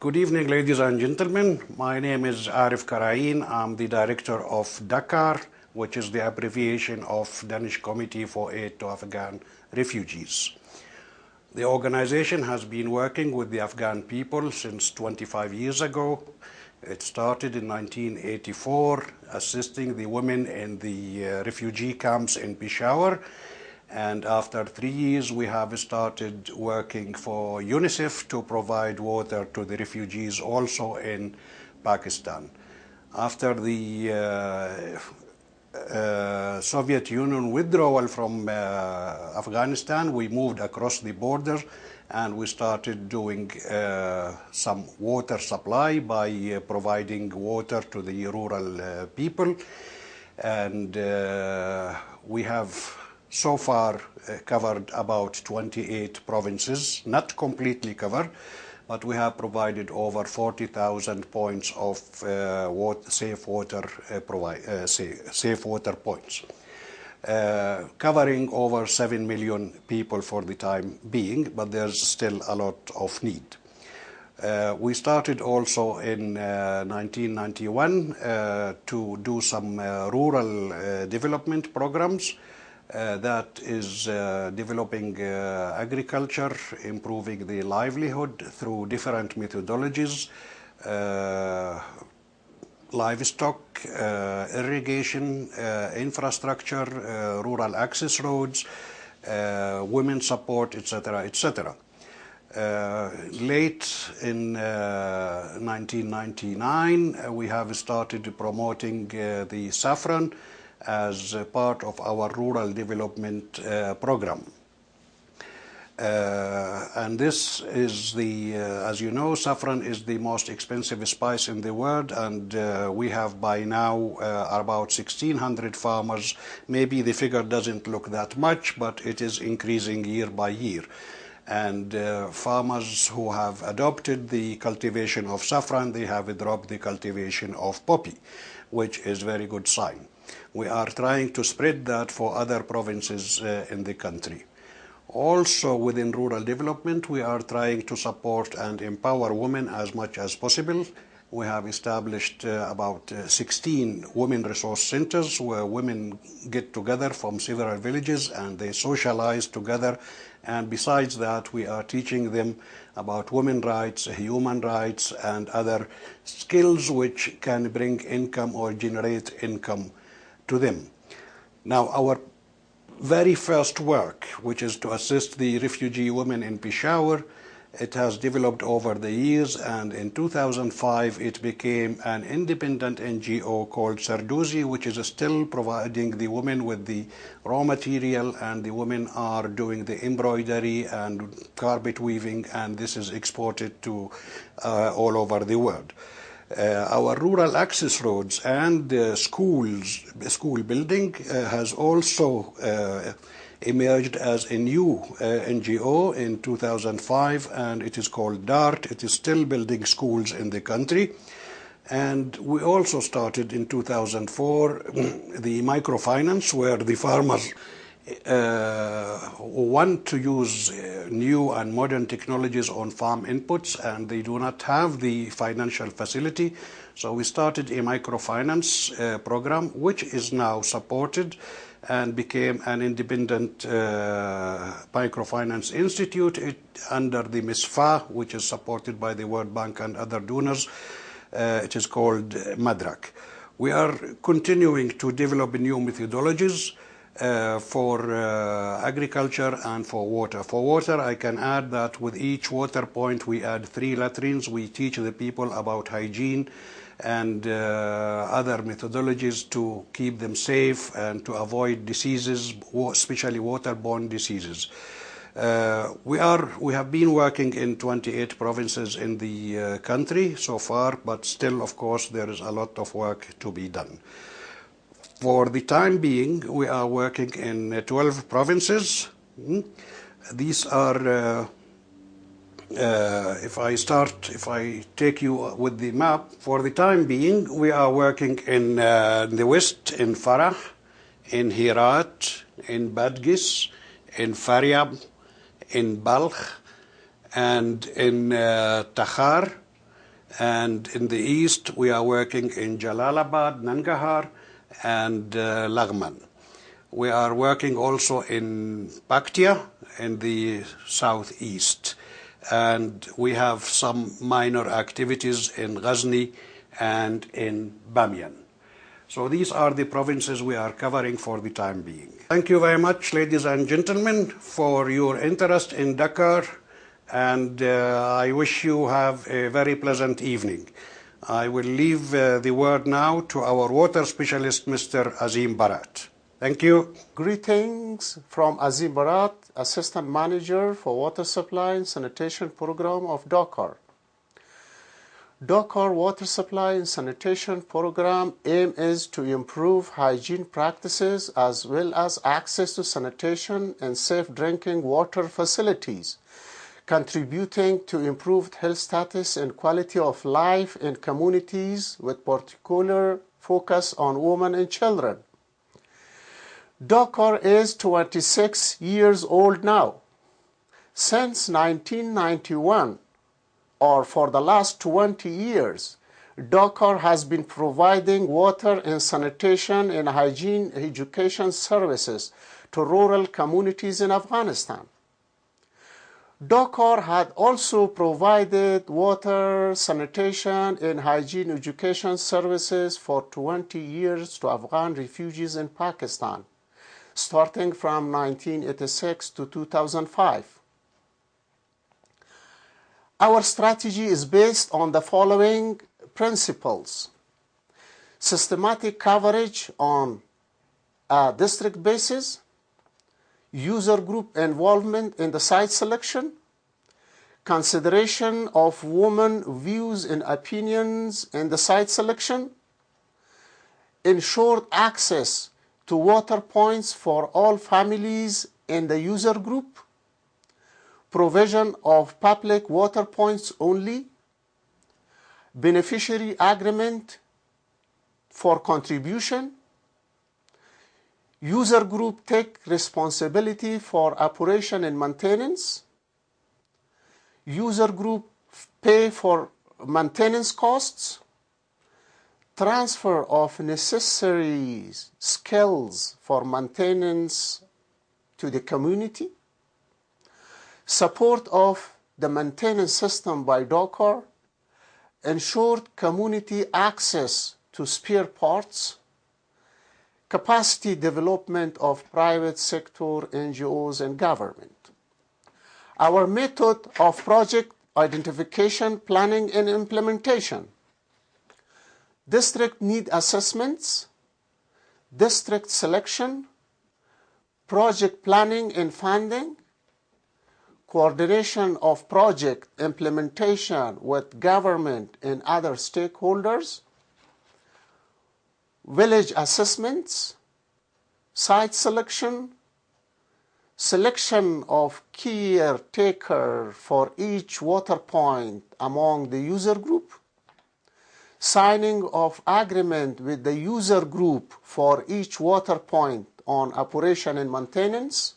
Good evening, ladies and gentlemen. My name is Arif Karain. I'm the director of Dakar, which is the abbreviation of Danish Committee for Aid to Afghan Refugees. The organization has been working with the Afghan people since 25 years ago. It started in 1984, assisting the women in the refugee camps in Peshawar. And after 3 years, we have started working for UNICEF to provide water to the refugees also in Pakistan. After the Soviet Union withdrawal from Afghanistan, we moved across the border and we started doing some water supply by providing water to the rural people. And we have so far covered about 28 provinces, not completely covered, but we have provided over 40,000 points of safe water points, covering over 7 million people for the time being, but there's still a lot of need. We started also in 1991 to do some rural development programs. That is developing agriculture, improving the livelihood through different methodologies, livestock, irrigation, infrastructure, rural access roads, women support, etc., etc. Late in 1999, we have started promoting the saffron as part of our rural development program. And this is as you know, saffron is the most expensive spice in the world, and we have by now about 1,600 farmers. Maybe the figure doesn't look that much, but it is increasing year by year. And farmers who have adopted the cultivation of saffron, they have dropped the cultivation of poppy, which is a very good sign. We are trying to spread that for other provinces in the country. Also, within rural development, we are trying to support and empower women as much as possible. We have established about 16 women resource centers where women get together from several villages and they socialize together. And besides that, we are teaching them about women's rights, human rights, and other skills which can bring income or generate income to them. Now, our very first work, which is to assist the refugee women in Peshawar, it has developed over the years, and in 2005 it became an independent NGO called Sarduzi, which is still providing the women with the raw material, and the women are doing the embroidery and carpet weaving, and this is exported to all over the world. Our rural access roads and school building has also emerged as a new NGO in 2005, and it is called DART. It is still building schools in the country. And we also started in 2004 the microfinance, where the farmers want to use new and modern technologies on farm inputs, and they do not have the financial facility. So we started a microfinance program, which is now supported and became an independent microfinance institute under the MISFA, which is supported by the World Bank and other donors. It is called MADRAC. We are continuing to develop new methodologies for agriculture and for water. For water, I can add that with each water point we add 3 latrines. We teach the people about hygiene and other methodologies to keep them safe and to avoid diseases, especially waterborne diseases. We have been working in 28 provinces in the country so far, but still, of course, there is a lot of work to be done. For the time being, we are working in 12 provinces. These are, if I take you with the map, for the time being, we are working in the west, in Farah, in Herat, in Badghis, in Faryab, in Balkh, and in Takhar, And in the east, we are working in Jalalabad, Nangarhar, and Laghman. We are working also in Paktia in the southeast. And we have some minor activities in Ghazni and in Bamiyan. So these are the provinces we are covering for the time being. Thank you very much, ladies and gentlemen, for your interest in Dakar, and I wish you have a very pleasant evening. I will leave the word now to our water specialist, Mr. Azim Barat. Thank you. Greetings from Azim Barat, Assistant Manager for Water Supply and Sanitation Program of Dakar. Dakar Water Supply and Sanitation Program aim is to improve hygiene practices as well as access to sanitation and safe drinking water facilities, contributing to improved health status and quality of life in communities with particular focus on women and children. Dakar is 26 years old now. Since 1991, or for the last 20 years, Dakar has been providing water and sanitation and hygiene education services to rural communities in Afghanistan. Dakar had also provided water, sanitation, and hygiene education services for 20 years to Afghan refugees in Pakistan, starting from 1986 to 2005. Our strategy is based on the following principles: systematic coverage on a district basis, user group involvement in the site selection, consideration of women views and opinions in the site selection, ensured access to water points for all families in the user group, provision of public water points only, beneficiary agreement for contribution, user group take responsibility for operation and maintenance, user group pay for maintenance costs, transfer of necessary skills for maintenance to the community, support of the maintenance system by Dakar, ensured community access to spare parts, capacity development of private sector, NGOs, and government. Our method of project identification, planning, and implementation: district need assessments, district selection, project planning and funding, coordination of project implementation with government and other stakeholders, village assessments, site selection, selection of caretaker for each water point among the user group, signing of agreement with the user group for each water point on operation and maintenance,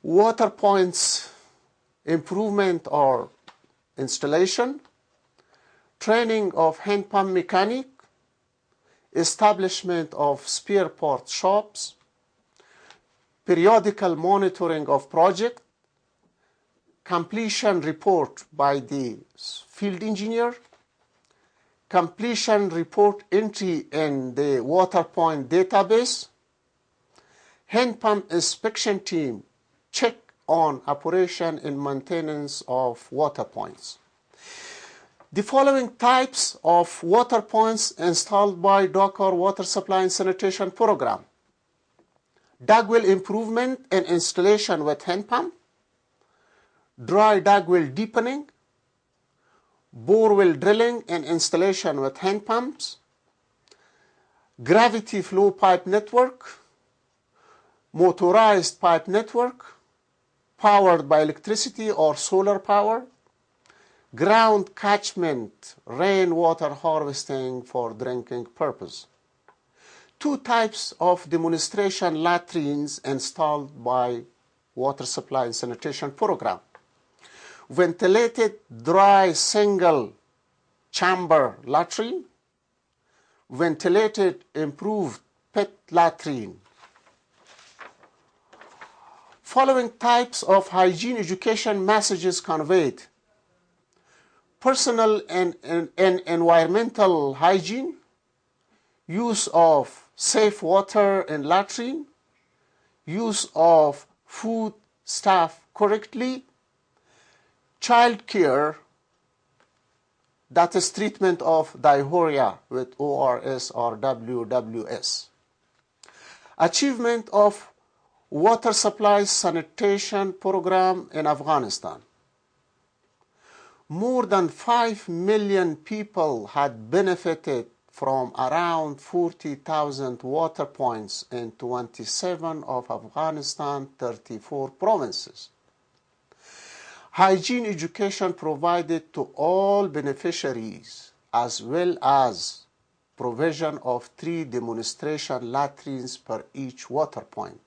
water points improvement or installation, training of hand pump mechanic, establishment of spare part shops, periodical monitoring of project, completion report by the field engineer, completion report entry in the water point database, hand pump inspection team check on operation and maintenance of water points. The following types of water points installed by Dakar Water Supply and Sanitation Program: dugwell improvement and installation with hand pump, dry dugwell deepening, borewell drilling and installation with hand pumps, gravity flow pipe network, motorized pipe network, powered by electricity or solar power, ground catchment rainwater harvesting for drinking purpose. Two types of demonstration latrines installed by Water Supply and Sanitation Program: ventilated dry single chamber latrine, ventilated improved pit latrine. Following types of hygiene education messages conveyed: personal and environmental hygiene, use of safe water in latrine, use of food stuff correctly, child care, that is treatment of diarrhea with ORS or WWS, achievement of water supply sanitation program in Afghanistan. More than 5 million people had benefited from around 40,000 water points in 27 of Afghanistan's 34 provinces. Hygiene education provided to all beneficiaries, as well as provision of 3 demonstration latrines per each water point.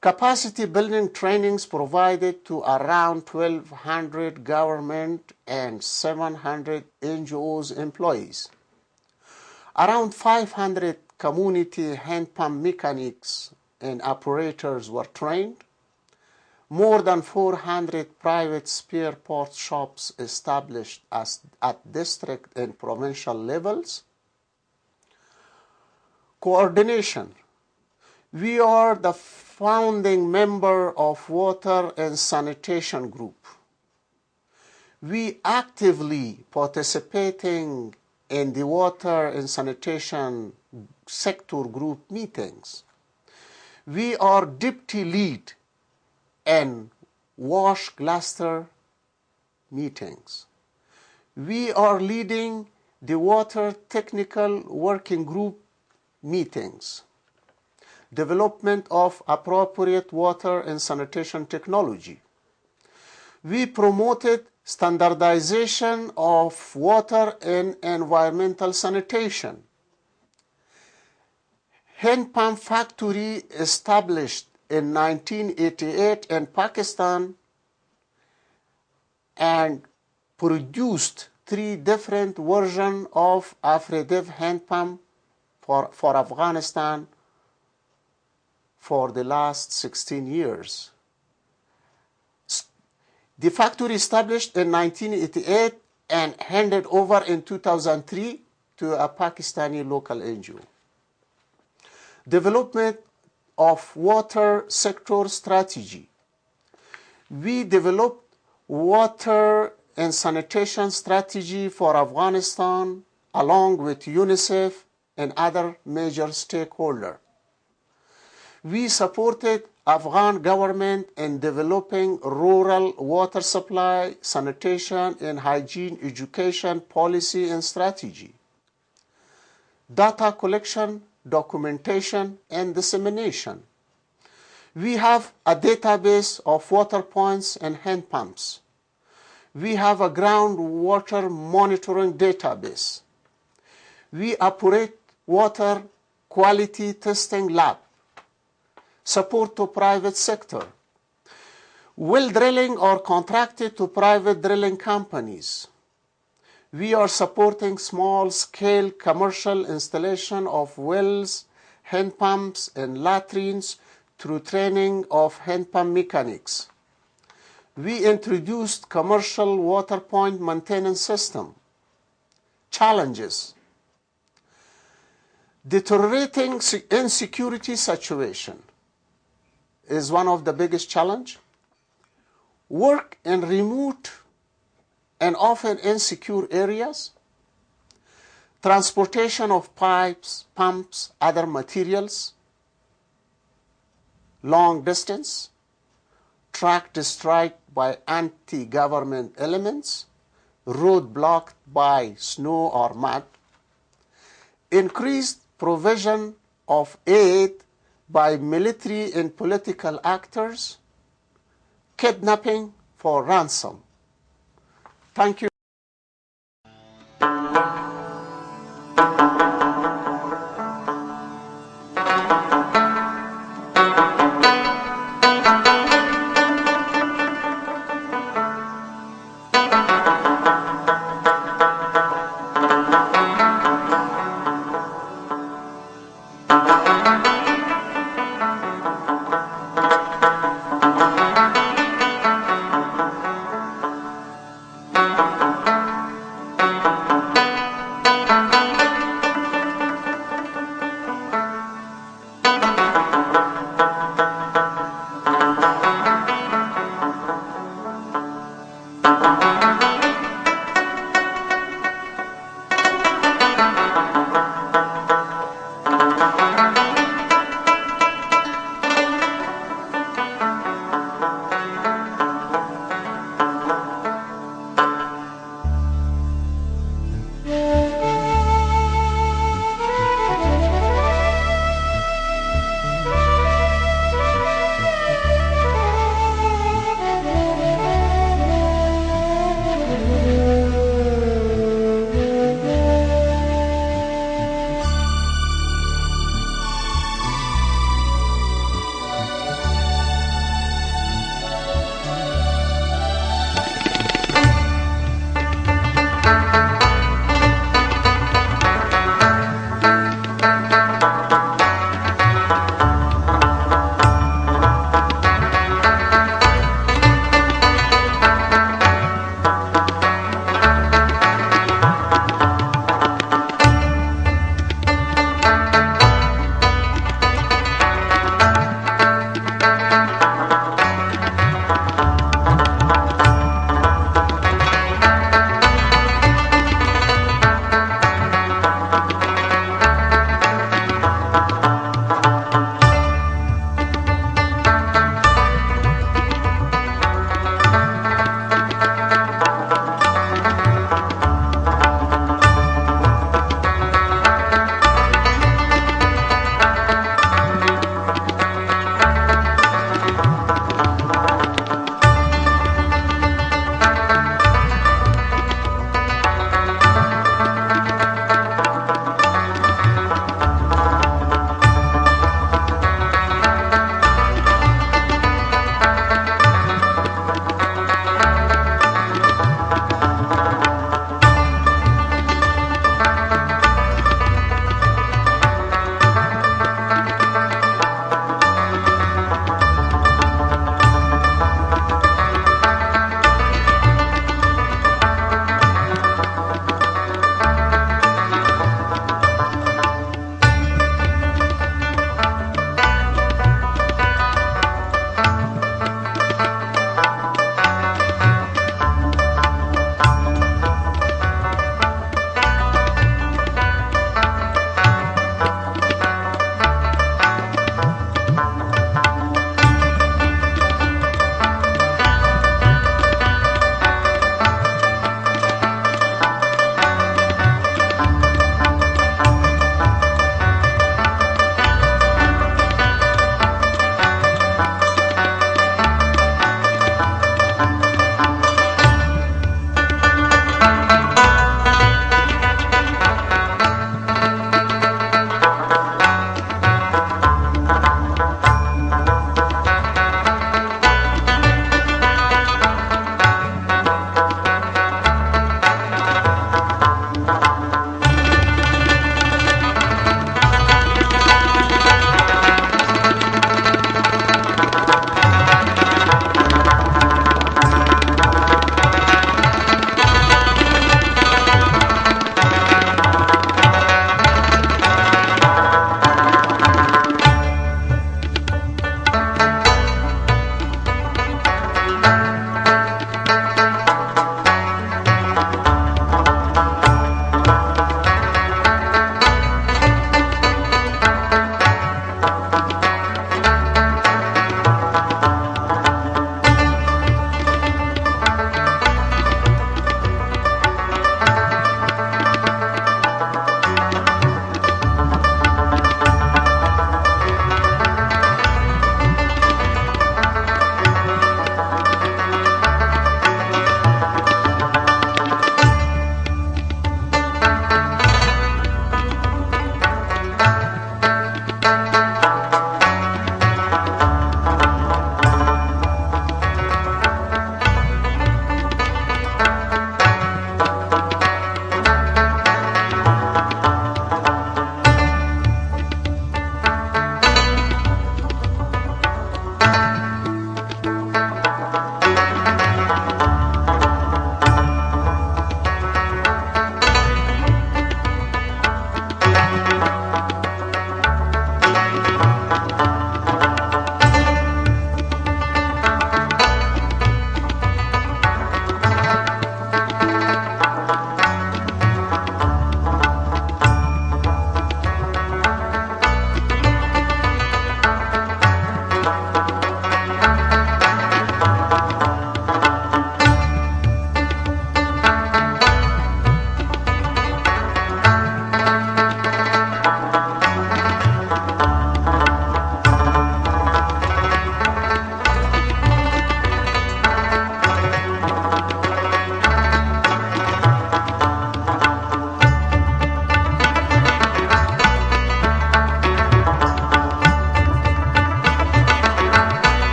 Capacity building trainings provided to around 1,200 government and 700 NGOs employees. Around 500 community hand pump mechanics and operators were trained. More than 400 private spare parts shops established at district and provincial levels. Coordination. We are the founding member of Water and Sanitation Group. We actively participating in the Water and Sanitation Sector Group meetings. We are deputy lead in WASH cluster meetings. We are leading the Water Technical Working Group meetings. Development of appropriate water and sanitation technology. We promoted standardization of water and environmental sanitation. Hand pump factory established in 1988 in Pakistan and produced 3 different versions of Afredev hand pump for Afghanistan for the last 16 years. The factory established in 1988 and handed over in 2003 to a Pakistani local NGO. Development of water sector strategy. We developed water and sanitation strategy for Afghanistan along with UNICEF and other major stakeholders. We supported Afghan government in developing rural water supply, sanitation, and hygiene education policy and strategy. Data collection, documentation, and dissemination. We have a database of water points and hand pumps. We have a groundwater monitoring database. We operate water quality testing lab. Support to private sector. Well drilling or contracted to private drilling companies. We are supporting small-scale commercial installation of wells, hand pumps, and latrines through training of hand pump mechanics. We introduced commercial water point maintenance system. Challenges. Deteriorating insecurity situation is one of the biggest challenges. Work in remote and often insecure areas. Transportation of pipes, pumps, other materials. Long distance. Track destroyed by anti-government elements. Road blocked by snow or mud. Increased provision of aid by military and political actors. Kidnapping for ransom. Thank you.